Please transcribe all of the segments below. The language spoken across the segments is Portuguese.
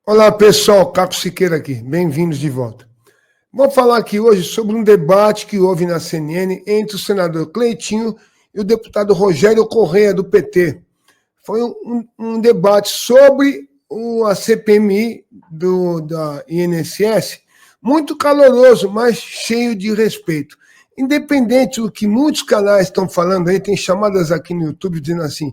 Olá pessoal, Caco Siqueira aqui, bem-vindos de volta. Vou falar aqui hoje sobre um debate que houve na CNN entre o senador Cleitinho e o deputado Rogério Correia, do PT. Foi um debate sobre a CPMI da INSS, muito caloroso, mas cheio de respeito. Independente do que muitos canais estão falando aí, tem chamadas aqui no YouTube dizendo assim: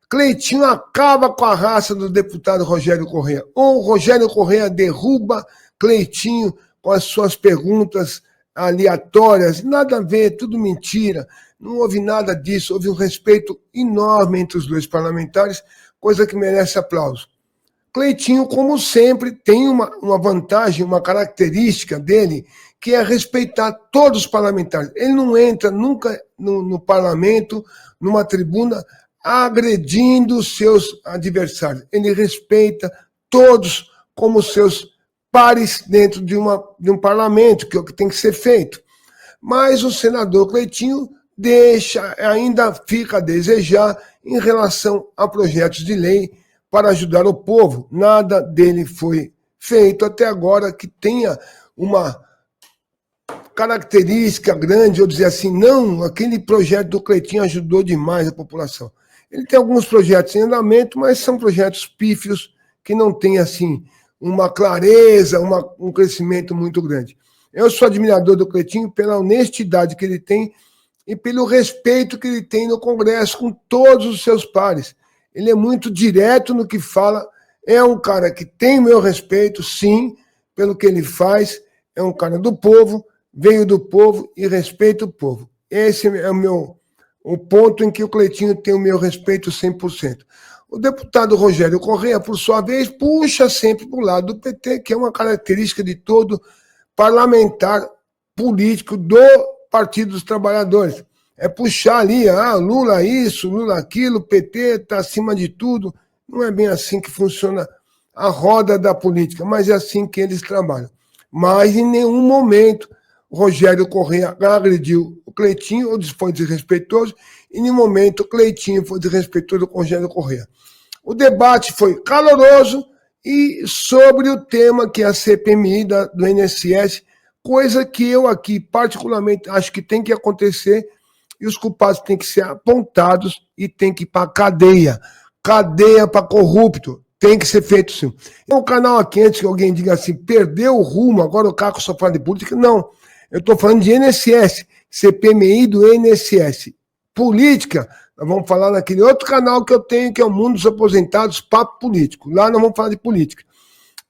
Cleitinho acaba com a raça do deputado Rogério Correia. Ou Rogério Correia derruba Cleitinho com as suas perguntas aleatórias. Nada a ver, tudo mentira. Não houve nada disso. Houve um respeito enorme entre os dois parlamentares, coisa que merece aplauso. Cleitinho, como sempre, tem uma vantagem, uma característica dele, que é respeitar todos os parlamentares. Ele não entra nunca no parlamento, numa tribuna, agredindo seus adversários. Ele respeita todos como seus pares dentro de um parlamento, que é o que tem que ser feito. Mas o senador Cleitinho ainda fica a desejar em relação a projetos de lei para ajudar o povo. Nada dele foi feito até agora que tenha uma característica grande, ou dizer assim, não, aquele projeto do Cleitinho ajudou demais a população. Ele tem alguns projetos em andamento, mas são projetos pífios que não têm, assim, uma clareza, um crescimento muito grande. Eu sou admirador do Cleitinho pela honestidade que ele tem e pelo respeito que ele tem no Congresso com todos os seus pares. Ele é muito direto no que fala, é um cara que tem meu respeito, sim, pelo que ele faz, é um cara do povo, veio do povo e respeita o povo. Esse é o ponto em que o Cleitinho tem o meu respeito 100%. O deputado Rogério Correia, por sua vez, puxa sempre para o lado do PT, que é uma característica de todo parlamentar político do Partido dos Trabalhadores. É puxar ali, Lula isso, Lula aquilo, PT está acima de tudo. Não é bem assim que funciona a roda da política, mas é assim que eles trabalham. Mas em nenhum momento o Rogério Correia agrediu o Cleitinho ou foi desrespeitoso, e em nenhum momento o Cleitinho foi desrespeitoso com o Rogério Correia. O debate foi caloroso e sobre o tema que é a CPMI do INSS, coisa que eu aqui particularmente acho que tem que acontecer e os culpados têm que ser apontados e tem que ir para cadeia. Cadeia para corrupto. Tem que ser feito sim. É um canal aqui, antes que alguém diga assim, perdeu o rumo, agora o Caco só fala de política. Não. Eu estou falando de INSS, CPMI do INSS. Política, nós vamos falar naquele outro canal que eu tenho, que é o Mundo dos Aposentados, Papo Político. Lá nós vamos falar de política.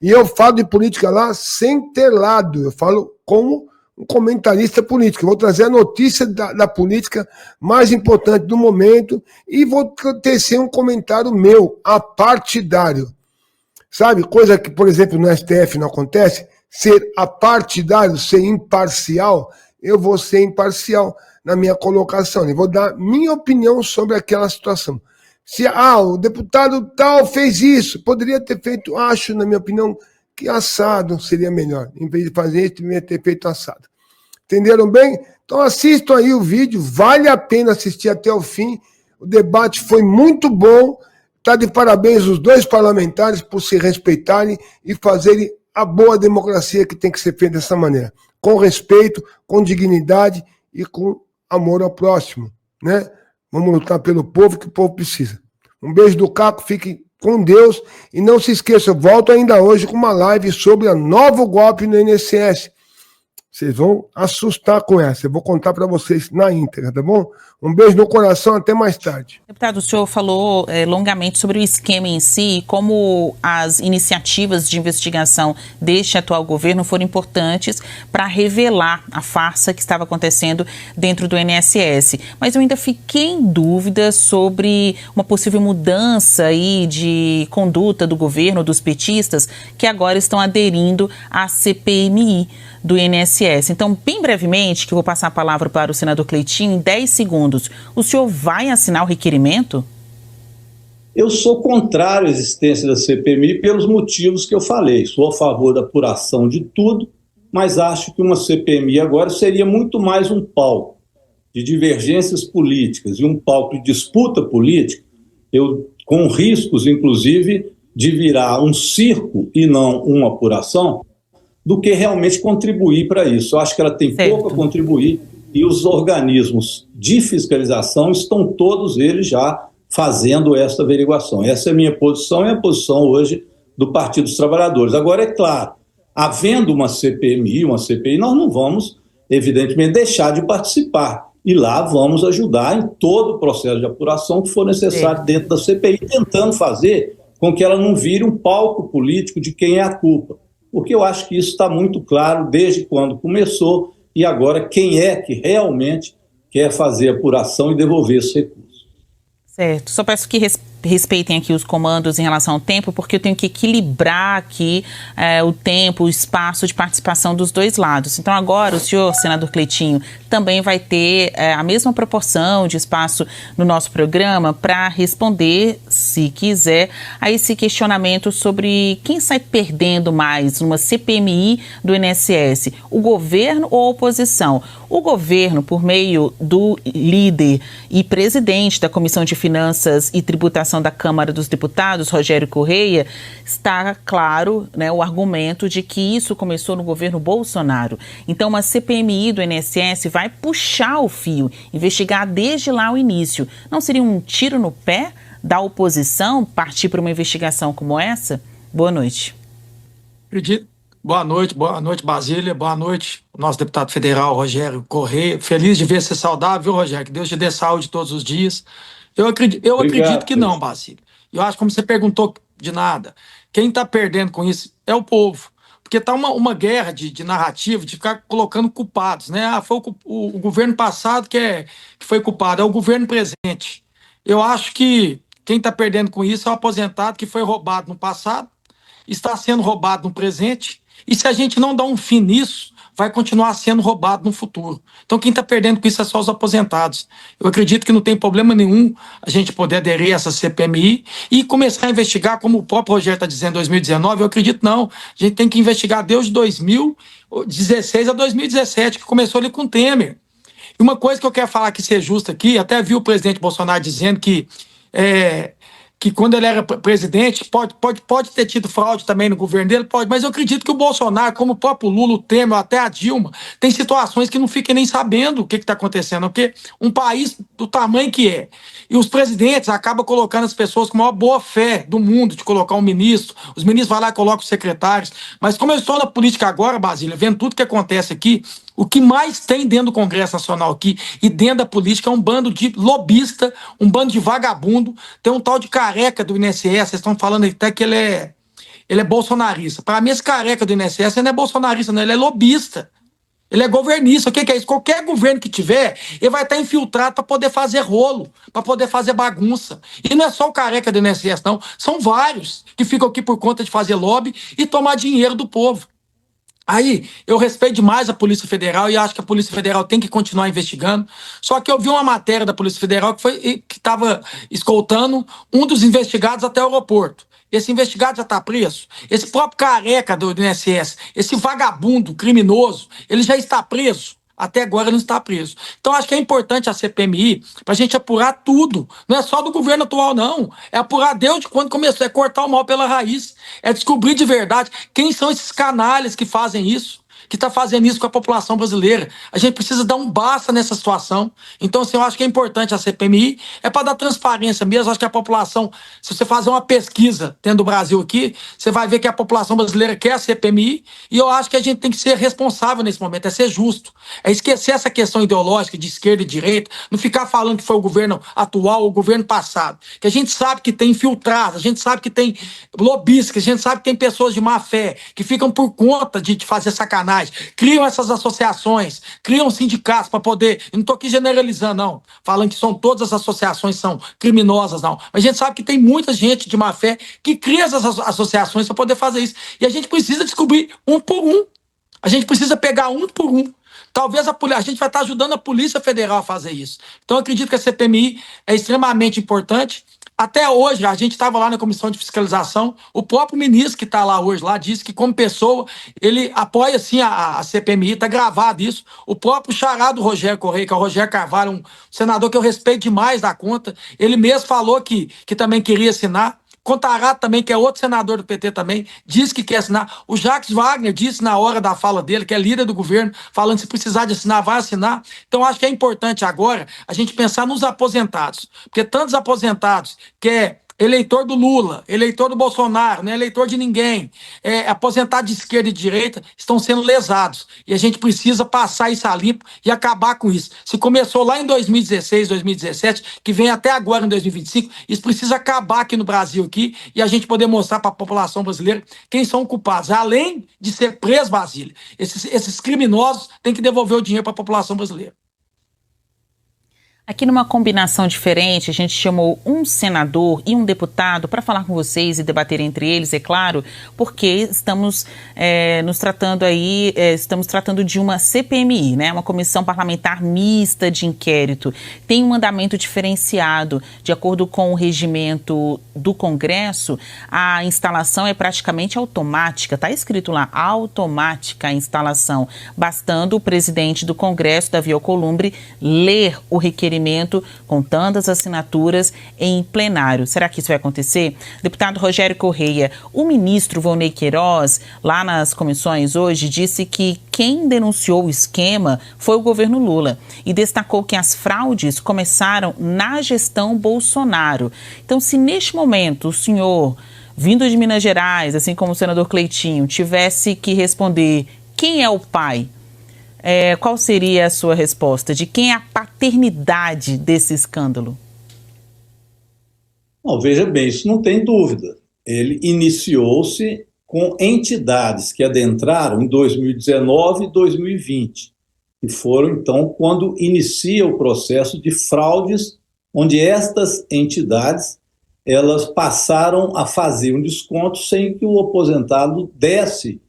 E eu falo de política lá sem ter lado. Eu falo como um comentarista político. Eu vou trazer a notícia da política mais importante do momento e vou tecer um comentário meu, apartidário. Sabe, coisa que, por exemplo, no STF não acontece, ser apartidário, ser imparcial, eu vou ser imparcial na minha colocação, eu vou dar minha opinião sobre aquela situação. Se o deputado tal fez isso, poderia ter feito, acho, na minha opinião, que assado seria melhor. Em vez de fazer isso, deveria ter feito assado. Entenderam bem? Então assistam aí o vídeo, vale a pena assistir até o fim. O debate foi muito bom. Está de parabéns os dois parlamentares por se respeitarem e fazerem a boa democracia que tem que ser feita dessa maneira. Com respeito, com dignidade e com amor ao próximo, né? Vamos lutar pelo povo, que o povo precisa. Um beijo do Caco, fiquem com Deus. E não se esqueça, eu volto ainda hoje com uma live sobre o novo golpe no INSS. Vocês vão assustar com essa. Eu vou contar para vocês na íntegra, tá bom? Um beijo no coração, até mais tarde. Deputado, o senhor falou longamente sobre o esquema em si e como as iniciativas de investigação deste atual governo foram importantes para revelar a farsa que estava acontecendo dentro do INSS. Mas eu ainda fiquei em dúvida sobre uma possível mudança aí de conduta do governo, dos petistas, que agora estão aderindo à CPMI do INSS. Então, bem brevemente, que eu vou passar a palavra para o senador Cleitinho, em 10 segundos, o senhor vai assinar o requerimento? Eu sou contrário à existência da CPMI pelos motivos que eu falei. Sou a favor da apuração de tudo, mas acho que uma CPMI agora seria muito mais um palco de divergências políticas e um palco de disputa política, com riscos, inclusive, de virar um circo e não uma apuração, do que realmente contribuir para isso. Eu acho que ela tem pouco a contribuir e os organismos de fiscalização estão todos eles já fazendo essa averiguação. Essa é a minha posição e a posição hoje do Partido dos Trabalhadores. Agora, é claro, havendo uma CPI, nós não vamos, evidentemente, deixar de participar. E lá vamos ajudar em todo o processo de apuração que for necessário dentro da CPI, tentando fazer com que ela não vire um palco político de quem é a culpa. Porque eu acho que isso está muito claro desde quando começou e agora quem é que realmente quer fazer a apuração e devolver esse recurso. Certo. Só peço que respeitem aqui os comandos em relação ao tempo, porque eu tenho que equilibrar aqui o tempo, o espaço de participação dos dois lados. Então agora o senhor, senador Cleitinho, também vai ter a mesma proporção de espaço no nosso programa para responder, se quiser, a esse questionamento sobre quem sai perdendo mais numa CPMI do INSS, o governo ou a oposição. O governo, por meio do líder e presidente da Comissão de Finanças e Tributação da Câmara dos Deputados, Rogério Correia, está claro, né, o argumento de que isso começou no governo Bolsonaro. Então, uma CPMI do INSS vai puxar o fio, investigar desde lá o início. Não seria um tiro no pé da oposição partir para uma investigação como essa? Boa noite. Boa noite, Basília. Boa noite, nosso deputado federal, Rogério Correia. Feliz de ver você saudável, Rogério? Que Deus te dê saúde todos os dias. Eu acredito que não, Basília. Eu acho que, como você perguntou de nada, quem está perdendo com isso é o povo. Porque está uma guerra de narrativa, de ficar colocando culpados, né? Foi o governo passado que foi culpado, é o governo presente. Eu acho que quem está perdendo com isso é o aposentado que foi roubado no passado, está sendo roubado no presente, e se a gente não dá um fim nisso, vai continuar sendo roubado no futuro. Então quem está perdendo com isso é só os aposentados. Eu acredito que não tem problema nenhum a gente poder aderir a essa CPMI e começar a investigar, como o próprio Rogério está dizendo, em 2019, eu acredito não. A gente tem que investigar desde 2016 a 2017, que começou ali com o Temer. E uma coisa que eu quero falar que seja justa aqui, até vi o presidente Bolsonaro dizendo que quando ele era presidente, pode ter tido fraude também no governo dele, pode, mas eu acredito que o Bolsonaro, como o próprio Lula, o Temer, até a Dilma, tem situações que não fiquem nem sabendo o que está acontecendo, porque um país do tamanho que é, e os presidentes acabam colocando as pessoas com a maior boa fé do mundo de colocar um ministro, os ministros vão lá e colocam os secretários, mas como eu estou na política agora, Basília, vendo tudo que acontece aqui, o que mais tem dentro do Congresso Nacional aqui e dentro da política é um bando de lobista, um bando de vagabundo. Tem um tal de careca do INSS, vocês estão falando até que ele é bolsonarista. Para mim, esse careca do INSS ele não é bolsonarista, não, ele é lobista. Ele é governista. O que é isso? Qualquer governo que tiver, ele vai estar infiltrado para poder fazer rolo, para poder fazer bagunça. E não é só o careca do INSS, não. São vários que ficam aqui por conta de fazer lobby e tomar dinheiro do povo. Aí, eu respeito demais a Polícia Federal e acho que a Polícia Federal tem que continuar investigando. Só que eu vi uma matéria da Polícia Federal que estava escoltando um dos investigados até o aeroporto. Esse investigado já está preso. Esse próprio careca do INSS, esse vagabundo criminoso, ele já está preso. Até agora não está preso. Então, acho que é importante a CPMI para a gente apurar tudo. Não é só do governo atual, não. É apurar desde quando começou. É cortar o mal pela raiz. É descobrir de verdade quem são esses canalhas que fazem isso, que está fazendo isso com a população brasileira. A gente precisa dar um basta nessa situação. Então, assim, eu acho que é importante a CPMI, é para dar transparência mesmo. Acho que a população, se você fazer uma pesquisa dentro do Brasil aqui, você vai ver que a população brasileira quer a CPMI, e eu acho que a gente tem que ser responsável nesse momento, é ser justo, é esquecer essa questão ideológica de esquerda e direita, não ficar falando que foi o governo atual ou o governo passado, que a gente sabe que tem infiltrados, a gente sabe que tem lobistas, a gente sabe que tem pessoas de má fé, que ficam por conta de fazer sacanagem, criam essas associações, criam sindicatos para poder, eu não estou aqui generalizando não, falando que todas as associações são criminosas não, mas a gente sabe que tem muita gente de má fé que cria essas associações para poder fazer isso, e a gente precisa descobrir um por um, a gente precisa pegar um por um. Talvez a gente vai estar ajudando a Polícia Federal a fazer isso. Então eu acredito que a CPMI é extremamente importante. Até hoje, a gente estava lá na Comissão de Fiscalização, o próprio ministro que está lá hoje, lá, disse que como pessoa, ele apoia sim a CPMI, está gravado isso. O próprio xará do Rogério Correia, que é o Rogério Carvalho, um senador que eu respeito demais da conta, ele mesmo falou que também queria assinar. Contarato também, que é outro senador do PT também, disse que quer assinar. O Jacques Wagner disse na hora da fala dele, que é líder do governo, falando que se precisar de assinar, vai assinar. Então, acho que é importante agora a gente pensar nos aposentados, porque tantos aposentados que é eleitor do Lula, eleitor do Bolsonaro, não é eleitor de ninguém, aposentado de esquerda e de direita, estão sendo lesados. E a gente precisa passar isso a limpo e acabar com isso. Se começou lá em 2016, 2017, que vem até agora em 2025, isso precisa acabar aqui no Brasil aqui, e a gente poder mostrar para a população brasileira quem são culpados. Além de ser preso, Basílio, esses criminosos têm que devolver o dinheiro para a população brasileira. Aqui numa combinação diferente, a gente chamou um senador e um deputado para falar com vocês e debater entre eles, é claro, porque estamos estamos tratando de uma CPMI, né? Uma comissão parlamentar mista de inquérito. Tem um andamento diferenciado. De acordo com o regimento do Congresso, a instalação é praticamente automática. Está escrito lá, automática a instalação, bastando o presidente do Congresso, Davi Alcolumbre, ler o requerimento com tantas assinaturas em plenário. Será que isso vai acontecer? Deputado Rogério Correia, o ministro Volney Queiroz, lá nas comissões hoje, disse que quem denunciou o esquema foi o governo Lula e destacou que as fraudes começaram na gestão Bolsonaro. Então, se neste momento o senhor, vindo de Minas Gerais, assim como o senador Cleitinho, tivesse que responder quem é o pai, qual seria a sua resposta? De quem é a paternidade desse escândalo? Não, veja bem, isso não tem dúvida. Ele iniciou-se com entidades que adentraram em 2019 e 2020, que foram, então, quando inicia o processo de fraudes, onde estas entidades elas passaram a fazer um desconto sem que o aposentado desse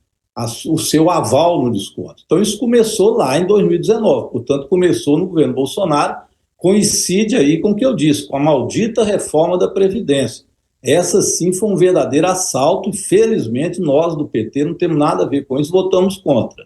o seu aval no desconto. Então, isso começou lá em 2019, portanto, começou no governo Bolsonaro, coincide aí com o que eu disse, com a maldita reforma da Previdência. Essa, sim, foi um verdadeiro assalto e, felizmente, nós do PT não temos nada a ver com isso, votamos contra.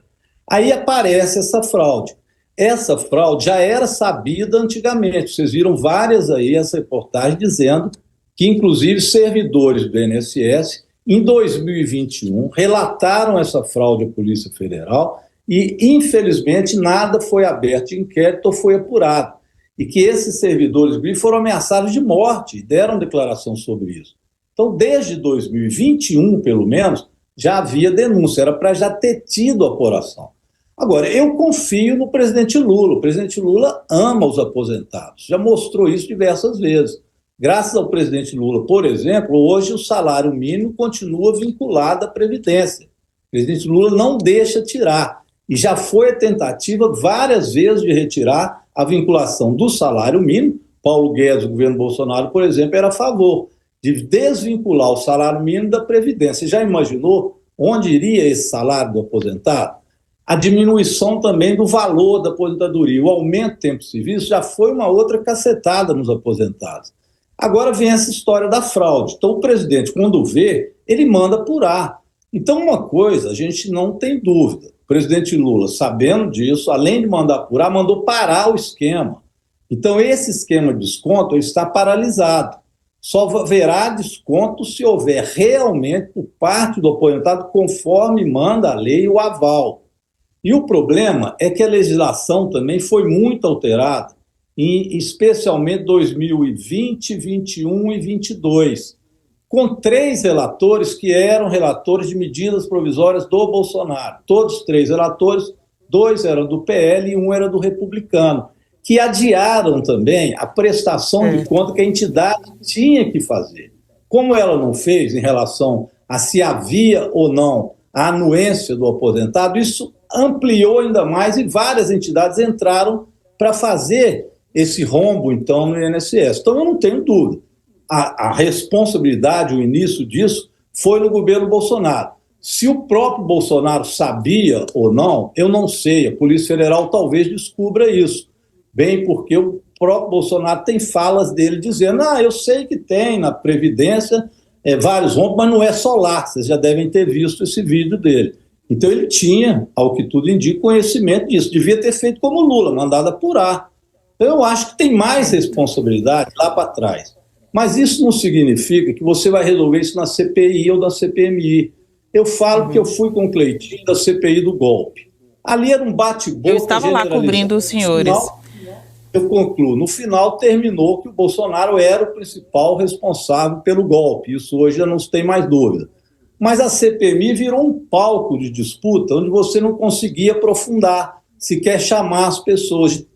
Aí aparece essa fraude. Essa fraude já era sabida antigamente, vocês viram várias aí, essa reportagem dizendo que, inclusive, servidores do INSS, em 2021, relataram essa fraude à Polícia Federal e, infelizmente, nada foi aberto de inquérito ou foi apurado. E que esses servidores foram ameaçados de morte, deram declaração sobre isso. Então, desde 2021, pelo menos, já havia denúncia, era para já ter tido apuração. Agora, eu confio no presidente Lula. O presidente Lula ama os aposentados, já mostrou isso diversas vezes. Graças ao presidente Lula, por exemplo, hoje o salário mínimo continua vinculado à Previdência. O presidente Lula não deixa tirar. E já foi a tentativa várias vezes de retirar a vinculação do salário mínimo. Paulo Guedes, do governo Bolsonaro, por exemplo, era a favor de desvincular o salário mínimo da Previdência. Já imaginou onde iria esse salário do aposentado? A diminuição também do valor da aposentadoria, o aumento do tempo de serviço já foi uma outra cacetada nos aposentados. Agora vem essa história da fraude. Então o presidente, quando vê, ele manda apurar. Então uma coisa, a gente não tem dúvida. O presidente Lula, sabendo disso, além de mandar apurar, mandou parar o esquema. Então esse esquema de desconto está paralisado. Só haverá desconto se houver realmente, por parte do aposentado, conforme manda a lei, o aval. E o problema é que a legislação também foi muito alterada, especialmente 2020, 2021 e 2022, com 3 relatores que eram relatores de medidas provisórias do Bolsonaro. Todos 3 relatores, 2 eram do PL e 1 era do Republicano, que adiaram também a prestação de conta que a entidade tinha que fazer. Como ela não fez em relação a se havia ou não a anuência do aposentado, isso ampliou ainda mais e várias entidades entraram para fazer esse rombo, então, no INSS. Então, eu não tenho dúvida. A responsabilidade, o início disso, foi no governo Bolsonaro. Se o próprio Bolsonaro sabia ou não, eu não sei. A Polícia Federal talvez descubra isso. Bem, porque o próprio Bolsonaro tem falas dele dizendo eu sei que tem na Previdência vários rombos, mas não é só lá. Vocês já devem ter visto esse vídeo dele. Então, ele tinha, ao que tudo indica, conhecimento disso. Devia ter feito como Lula, mandado apurar. Então, eu acho que tem mais responsabilidade lá para trás. Mas isso não significa que você vai resolver isso na CPI ou da CPMI. Eu falo que eu fui com o Cleitinho da CPI do golpe. Ali era um bate-boca. Eu estava lá cobrindo os senhores. No final, eu concluo. No final, terminou que o Bolsonaro era o principal responsável pelo golpe. Isso hoje já não se tem mais dúvida. Mas a CPMI virou um palco de disputa onde você não conseguia aprofundar, sequer chamar as pessoas, de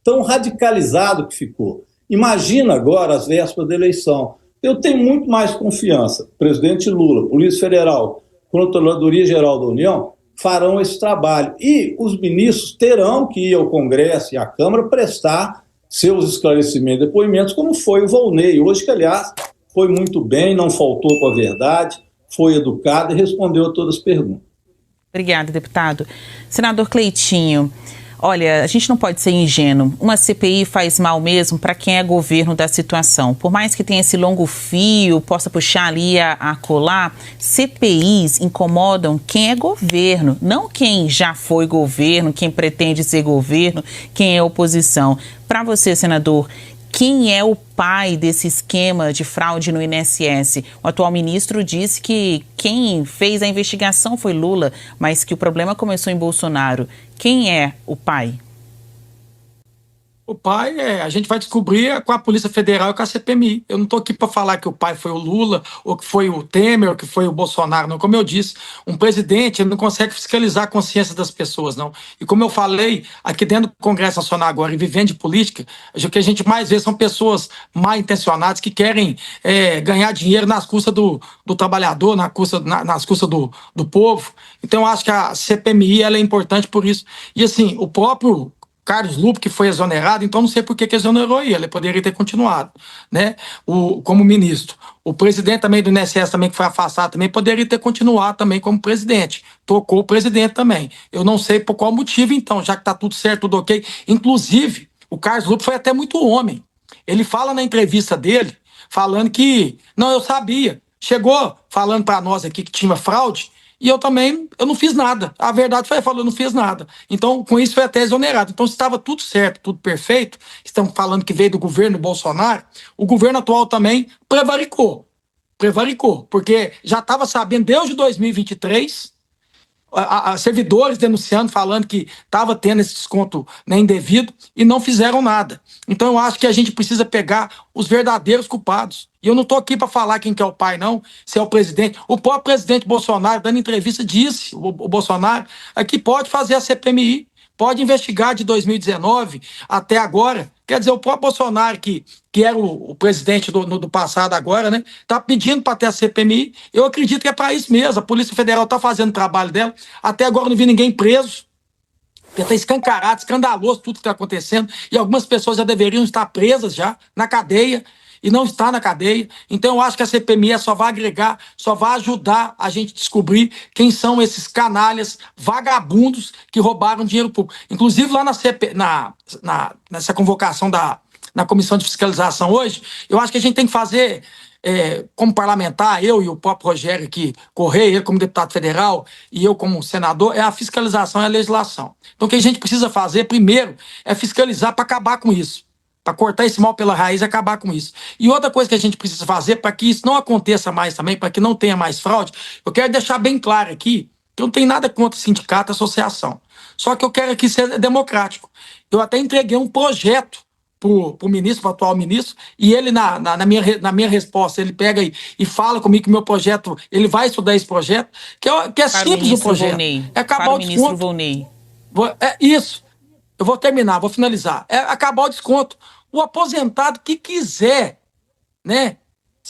tão radicalizado que ficou. Imagina agora as vésperas da eleição. Eu tenho muito mais confiança. Presidente Lula, Polícia Federal, Controladoria Geral da União farão esse trabalho. E os ministros terão que ir ao Congresso e à Câmara prestar seus esclarecimentos, depoimentos, como foi o Volney, hoje que, aliás, foi muito bem, não faltou com a verdade, foi educado e respondeu a todas as perguntas. Obrigada, deputado. Senador Cleitinho, olha, a gente não pode ser ingênuo. Uma CPI faz mal mesmo para quem é governo da situação. Por mais que tenha esse longo fio, possa puxar ali a colar, CPIs incomodam quem é governo, não quem já foi governo, quem pretende ser governo, quem é oposição. Para você, senador, quem é o pai desse esquema de fraude no INSS? O atual ministro disse que quem fez a investigação foi Lula, mas que o problema começou em Bolsonaro. Quem é o pai? O pai, a gente vai descobrir com a Polícia Federal e com a CPMI. Eu não estou aqui para falar que o pai foi o Lula, ou que foi o Temer, ou que foi o Bolsonaro, não. Como eu disse, um presidente ele não consegue fiscalizar a consciência das pessoas, não. E como eu falei, aqui dentro do Congresso Nacional agora, e vivendo de política, o que a gente mais vê são pessoas mal intencionadas que querem ganhar dinheiro nas custas do trabalhador, nas custas do povo. Então, eu acho que a CPMI ela é importante por isso. E, assim, o próprio Carlos Lupe, que foi exonerado, então não sei por que exonerou ele poderia ter continuado, né, como ministro. O presidente também do INSS, também, que foi afastado, também poderia ter continuado também como presidente. Tocou o presidente também. Eu não sei por qual motivo, então, já que está tudo certo, tudo ok. Inclusive, o Carlos Lupe foi até muito homem. Ele fala na entrevista dele, falando que, não, eu sabia. Chegou falando para nós aqui que tinha fraude, e eu não fiz nada. A verdade foi, eu não fiz nada. Então, com isso foi até exonerado. Então, se estava tudo certo, tudo perfeito, estamos falando que veio do governo Bolsonaro, o governo atual também prevaricou, porque já estava sabendo desde 2023, servidores denunciando, falando que estava tendo esse desconto, né, indevido, e não fizeram nada. Então eu acho que a gente precisa pegar os verdadeiros culpados. E eu não estou aqui para falar quem que é o pai, não, se é o presidente. O próprio presidente Bolsonaro, dando entrevista, disse, o Bolsonaro, aqui pode fazer a CPMI, pode investigar de 2019 até agora. Quer dizer, o próprio Bolsonaro, que era o presidente do passado agora, né, está pedindo para ter a CPMI. Eu acredito que é para isso mesmo. A Polícia Federal está fazendo o trabalho dela. Até agora não vi ninguém preso. Está escancarado, escandaloso tudo que está acontecendo. E algumas pessoas já deveriam estar presas já na cadeia. E não está na cadeia. Então eu acho que a CPMI só vai agregar, só vai ajudar a gente a descobrir quem são esses canalhas vagabundos que roubaram dinheiro público. Inclusive lá nessa convocação na Comissão de Fiscalização hoje, eu acho que a gente tem que fazer, como parlamentar, eu e o próprio Rogério aqui, Correia, ele como deputado federal e eu como senador, é a fiscalização e a legislação. Então o que a gente precisa fazer primeiro é fiscalizar para acabar com isso. Para cortar esse mal pela raiz e acabar com isso. E outra coisa que a gente precisa fazer para que isso não aconteça mais também, para que não tenha mais fraude, eu quero deixar bem claro aqui que eu não tenho nada contra sindicato e associação. Só que eu quero aqui ser democrático. Eu até entreguei um projeto para o ministro, para o atual ministro, e ele, na minha resposta, ele pega e fala comigo que o meu projeto, ele vai estudar esse projeto, que é simples o projeto. Volney. É acabar o desconto. Volney. É isso. Eu vou terminar, vou finalizar. É acabar o desconto. O aposentado que quiser, né,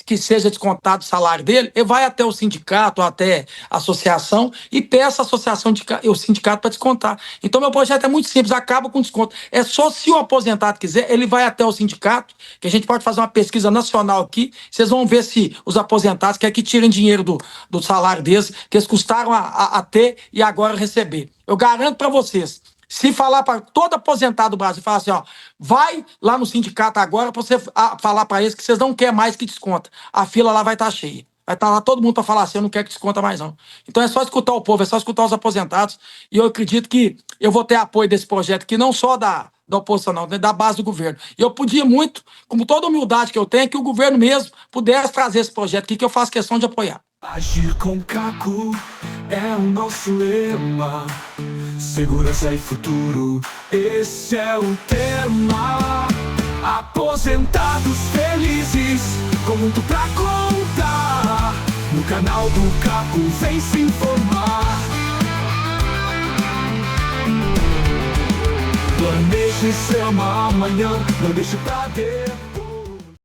que seja descontado o salário dele, ele vai até o sindicato, até a associação e peça a associação o sindicato para descontar. Então, meu projeto é muito simples, acaba com desconto. É só se o aposentado quiser, ele vai até o sindicato, que a gente pode fazer uma pesquisa nacional aqui, vocês vão ver se os aposentados querem que tirem dinheiro do salário deles, que eles custaram a ter e agora receber. Eu garanto para vocês, se falar para todo aposentado do Brasil, falar assim, ó, vai lá no sindicato agora para você falar para eles que vocês não querem mais que desconta. A fila lá vai estar cheia. Vai estar lá todo mundo para falar assim, eu não quero que desconta mais não. Então é só escutar o povo, é só escutar os aposentados. E eu acredito que eu vou ter apoio desse projeto aqui, não só da da oposição, não, da base do governo. E eu podia muito, com toda a humildade que eu tenho, que o governo mesmo pudesse trazer esse projeto aqui, que eu faço questão de apoiar. Agir com Caco é o nosso lema. Segurança e futuro, esse é o tema. Aposentados felizes, com muito pra contar. No canal do Caco, vem se informar. Planeje seu amanhã, não deixe pra depois.